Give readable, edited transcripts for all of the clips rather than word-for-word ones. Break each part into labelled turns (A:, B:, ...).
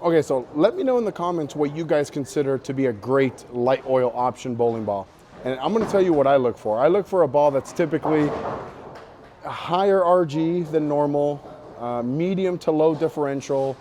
A: Okay, so let me know in the comments what you guys consider to be a great light oil option bowling ball. And I'm gonna tell you what I look for. I look for a ball that's typically a higher RG than normal, medium to low differential,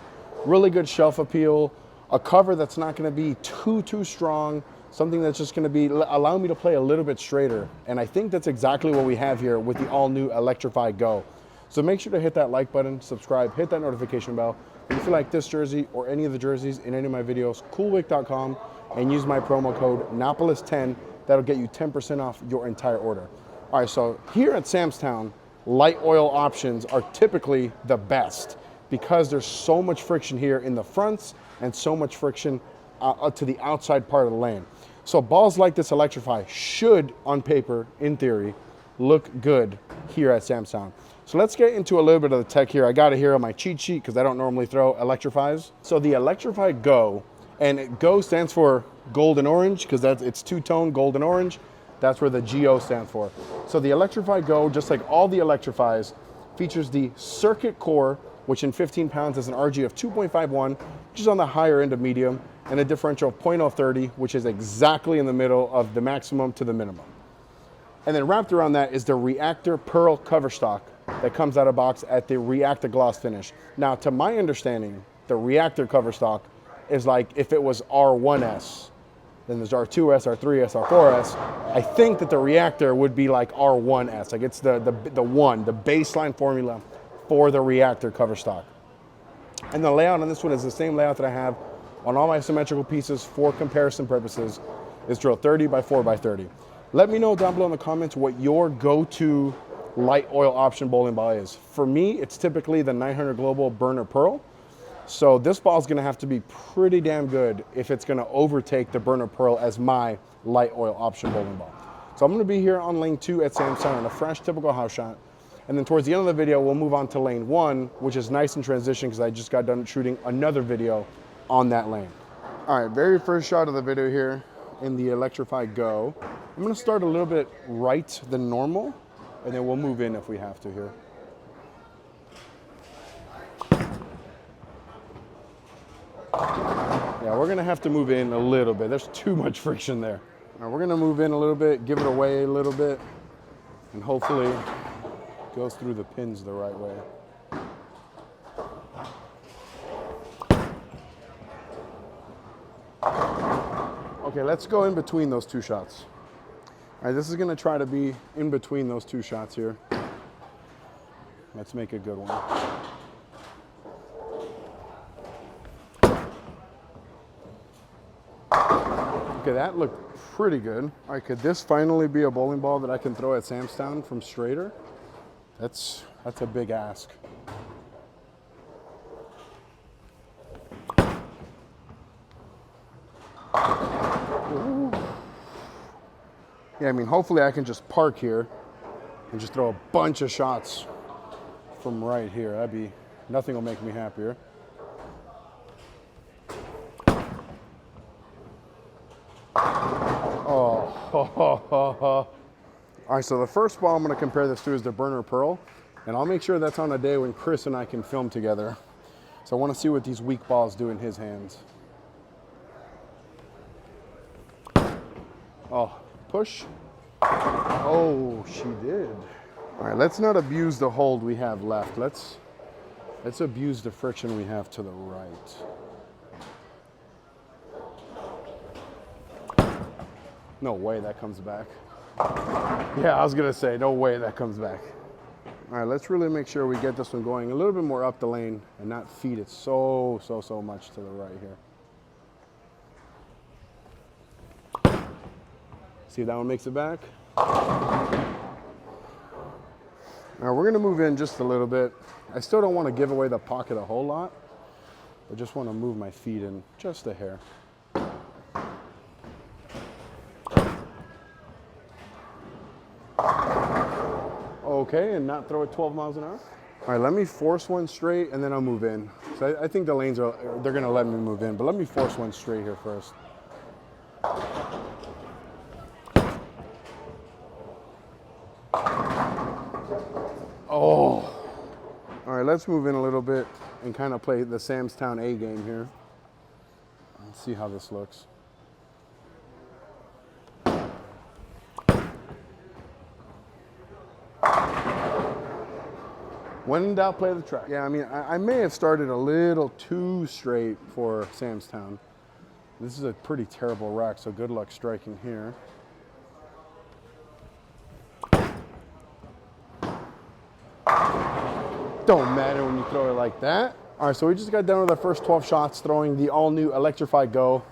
A: really good shelf appeal, a cover that's not gonna be too strong, something that's just gonna be allow me to play a little bit straighter. And I think that's exactly what we have here with the all new Electrify GO. So make sure to hit that like button, subscribe, hit that notification bell. If you like this jersey or any of the jerseys in any of my videos, coolwick.com, and use my promo code Napoles10. That'll get you 10% off your entire order. All right, so here at Sam's Town, light oil options are typically the best because there's so much friction here in the fronts and so much friction to the outside part of the lane. So balls like this Electrify should, on paper, in theory, look good here at Sam's Town. So let's get into a little bit of the tech here. I got it here on my cheat sheet because I don't normally throw Electrifies. So the Electrify GO, and GO stands for gold and orange because it's two-tone gold and orange. That's where the GO stands for. So the Electrify GO, just like all the Electrifies, features the circuit core, which in 15 pounds is an RG of 2.51, which is on the higher end of medium, and a differential of .030, which is exactly in the middle of the maximum to the minimum. And then wrapped around that is the Reactor Pearl cover stock that comes out of box at the Reactor gloss finish. Now, to my understanding, the Reactor cover stock is like if it was R1S, then there's R2S, R3S, R4S. I think that the Reactor would be like R1S, like it's the baseline formula for the Reactor cover stock. And the layout on this one is the same layout that I have on all my symmetrical pieces for comparison purposes. It's drilled 30 by 4 by 30. Let me know down below in the comments what your go-to light oil option bowling ball is. For me, it's typically the 900 Global Burner Pearl. So this ball is gonna have to be pretty damn good if it's gonna overtake the Burner Pearl as my light oil option bowling ball. So I'm gonna be here on lane 2 at Sam's Town on a fresh, typical house shot. And then towards the end of the video, we'll move on to lane 1, which is nice in transition because I just got done shooting another video on that lane. All right, very first shot of the video here in the Electrify GO. I'm gonna start a little bit right than normal, and then we'll move in if we have to here. Yeah, we're gonna have to move in a little bit. There's too much friction there. All right, we're gonna move in a little bit, give it away a little bit, and hopefully it goes through the pins the right way. Okay, let's go in between those two shots. All right, this is gonna try to be in between those two shots here. Let's make a good one. Okay, that looked pretty good. All right, could this finally be a bowling ball that I can throw at Sam's Town from straighter? That's a big ask. Ooh. Yeah, I mean, hopefully I can just park here and just throw a bunch of shots from right here. Nothing will make me happier. All right, so the first ball I'm gonna compare this to is the Burner Pearl, and I'll make sure that's on a day when Chris and I can film together. So I wanna see what these weak balls do in his hands. Oh, push. Oh, she did. All right, let's not abuse the hold we have left. Let's abuse the friction we have to the right. No way that comes back. Yeah, I was gonna say, no way that comes back. All right, let's really make sure we get this one going a little bit more up the lane and not feed it so much to the right here. See if that one makes it back. Now we're gonna move in just a little bit. I still don't wanna give away the pocket a whole lot. I just wanna move my feet in just a hair. Okay, and not throw it 12 miles an hour. All right, let me force one straight and then I'll move in. So I think the lanes they're gonna let me move in, but let me force one straight here first. Oh. All right, let's move in a little bit and kind of play the Sam's Town A game here. Let's see how this looks. When in doubt, play the track. Yeah, I mean, I may have started a little too straight for Samstown. This is a pretty terrible rack, so good luck striking here. Don't matter when you throw it like that. All right, so we just got done with our first 12 shots throwing the all-new Electrify GO.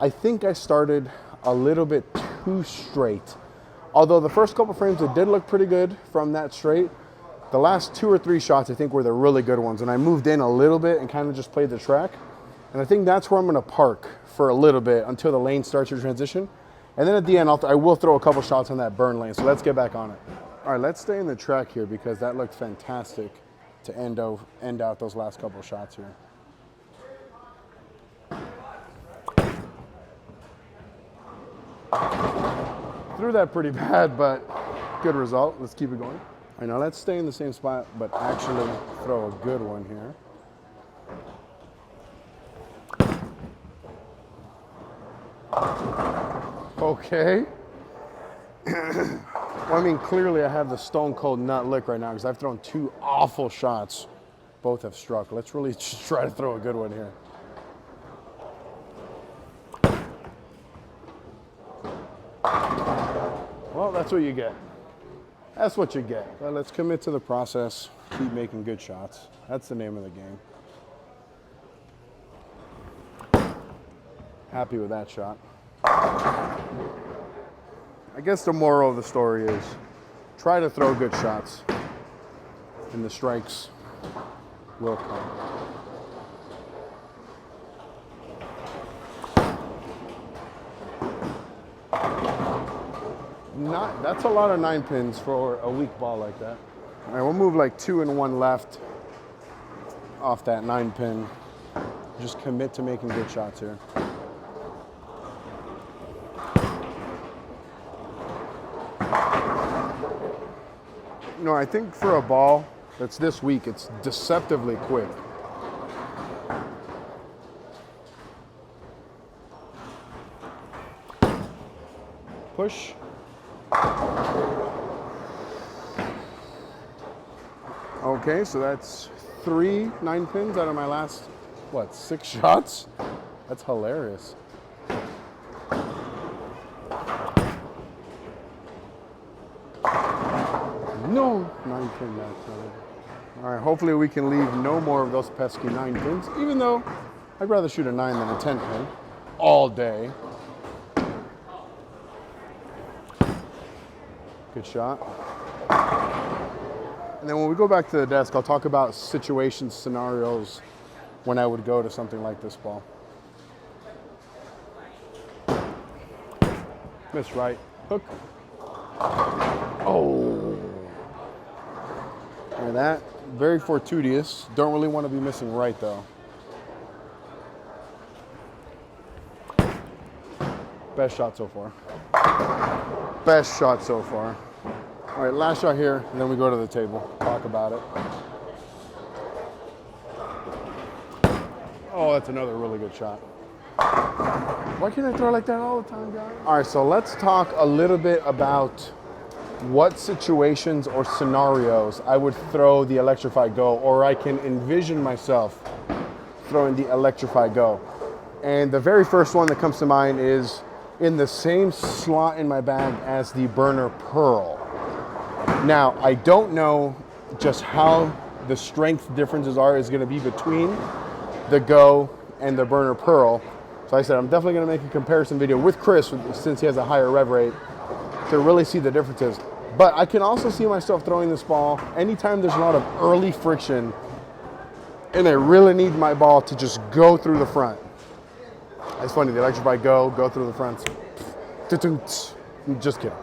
A: I think I started a little bit too straight. Although the first couple frames, it did look pretty good from that straight. The last 2 or 3 shots, I think, were the really good ones. And I moved in a little bit and kind of just played the track. And I think that's where I'm going to park for a little bit until the lane starts to transition. And then at the end, I will throw a couple shots on that burn lane. So let's get back on it. All right, let's stay in the track here because that looked fantastic to end out those last couple shots here. Threw that pretty bad, but good result. Let's keep it going. All right, now let's stay in the same spot, but actually throw a good one here. Okay. Well, I mean, clearly I have the stone cold nut lick right now because I've thrown 2 awful shots. Both have struck. Let's really just try to throw a good one here. Well, that's what you get. That's what you get. Well, let's commit to the process. Keep making good shots. That's the name of the game. Happy with that shot. I guess the moral of the story is try to throw good shots and the strikes will come. That's a lot of 9 pins for a weak ball like that. All right, we'll move like 2 and 1 left off that 9 pin. Just commit to making good shots here. No, I think for a ball that's this weak, it's deceptively quick. Push. Okay, so that's 3 9 pins out of my last, what, 6 shots? That's hilarious. No 9 pin that time. All right, hopefully we can leave no more of those pesky 9 pins, even though I'd rather shoot a 9 than a 10 pin all day. Good shot. And then when we go back to the desk, I'll talk about situations, scenarios when I would go to something like this ball. Miss right. Hook. Oh. And that, very fortuitous. Don't really want to be missing right though. Best shot so far. Best shot so far. All right, last shot here, and then we go to the table, talk about it. Oh, that's another really good shot. Why can't I throw like that all the time, guys? All right, so let's talk a little bit about what situations or scenarios I would throw the Electrify GO, or I can envision myself throwing the Electrify GO. And the very first one that comes to mind is in the same slot in my bag as the Burner Pearl. Now, I don't know just how the strength differences is going to be between the GO and the Burner Pearl. So I said I'm definitely going to make a comparison video with Chris, since he has a higher rev rate, to really see the differences. But I can also see myself throwing this ball anytime there's a lot of early friction and I really need my ball to just go through the front. It's funny, the Electrify GO, go through the front. Just kidding.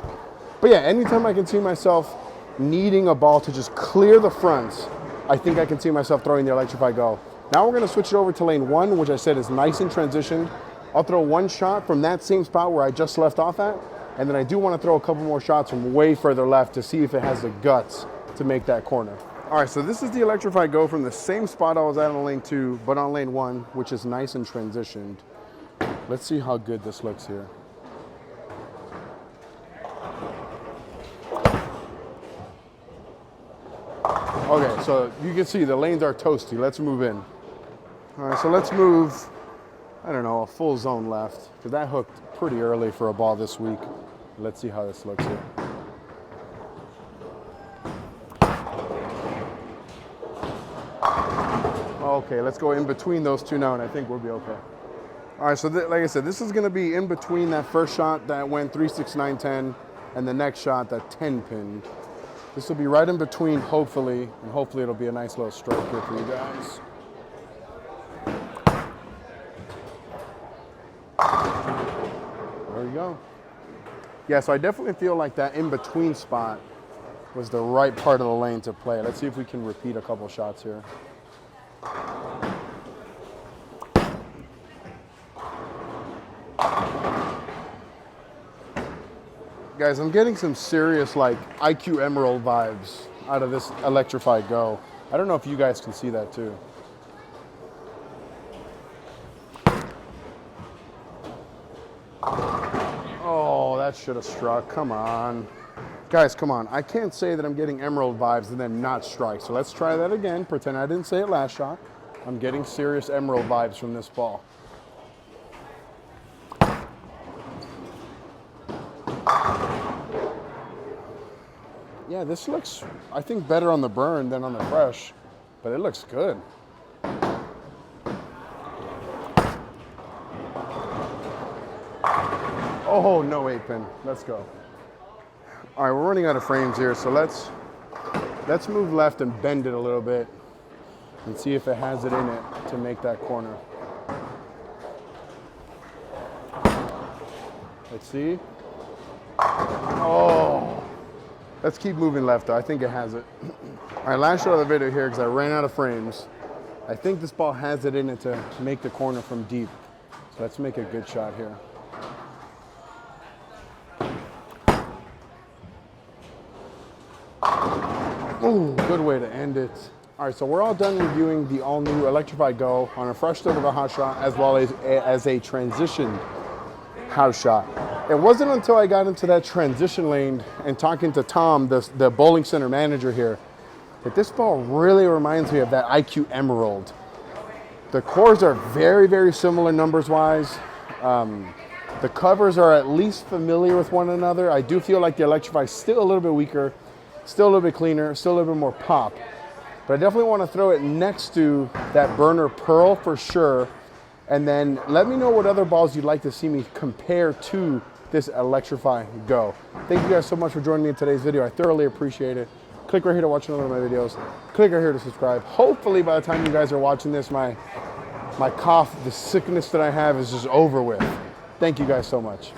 A: But yeah, anytime I can see myself needing a ball to just clear the fronts, I think I can see myself throwing the Electrify GO. Now we're going to switch it over to lane 1, which I said is nice and transitioned. I'll throw 1 shot from that same spot where I just left off at, and then I do want to throw a couple more shots from way further left to see if it has the guts to make that corner. All right, so this is the Electrify GO from the same spot I was at on lane 2, but on lane 1, which is nice and transitioned. Let's see how good this looks here. Okay, so you can see the lanes are toasty. Let's move in. All right, so let's move, I don't know, a full zone left, because that hooked pretty early for a ball this week. Let's see how this looks here. Okay, let's go in between those two now, and I think we'll be okay. All right, so like I said, this is gonna be in between that first shot that went 3, 6, 9, 10, and the next shot that 10 pinned. This will be right in between, hopefully, and hopefully it'll be a nice little stroke here for you guys. There you go. Yeah, so I definitely feel like that in-between spot was the right part of the lane to play. Let's see if we can repeat a couple shots here. Guys, I'm getting some serious like IQ Emerald vibes out of this Electrify GO. I don't know if you guys can see that too. Oh, that should have struck. Come on. Guys, come on. I can't say that I'm getting Emerald vibes and then not strike. So let's try that again. Pretend I didn't say it last shot. I'm getting serious Emerald vibes from this ball. Yeah, this looks, I think, better on the burn than on the fresh, but it looks good. Oh, no 8-pin. Let's go. All right, we're running out of frames here, so let's move left and bend it a little bit and see if it has it in it to make that corner. Let's see. Oh. Let's keep moving left, though. I think it has it. All right, last shot of the video here because I ran out of frames. I think this ball has it in it to make the corner from deep. So let's make a good shot here. Ooh, good way to end it. All right, so we're all done reviewing the all-new Electrify GO on a fresh start of a hot shot as well as a transition house shot. It wasn't until I got into that transition lane and talking to Tom, the bowling center manager here, that this ball really reminds me of that IQ Emerald. The cores are very, very similar numbers-wise. The covers are at least familiar with one another. I do feel like the Electrify is still a little bit weaker, still a little bit cleaner, still a little bit more pop. But I definitely want to throw it next to that Burner Pearl for sure. And then let me know what other balls you'd like to see me compare to this Electrify GO. Thank you guys so much for joining me in today's video. I thoroughly appreciate it. Click right here to watch another of my videos. Click right here to subscribe. Hopefully by the time you guys are watching this, my cough, the sickness that I have is just over with. Thank you guys so much.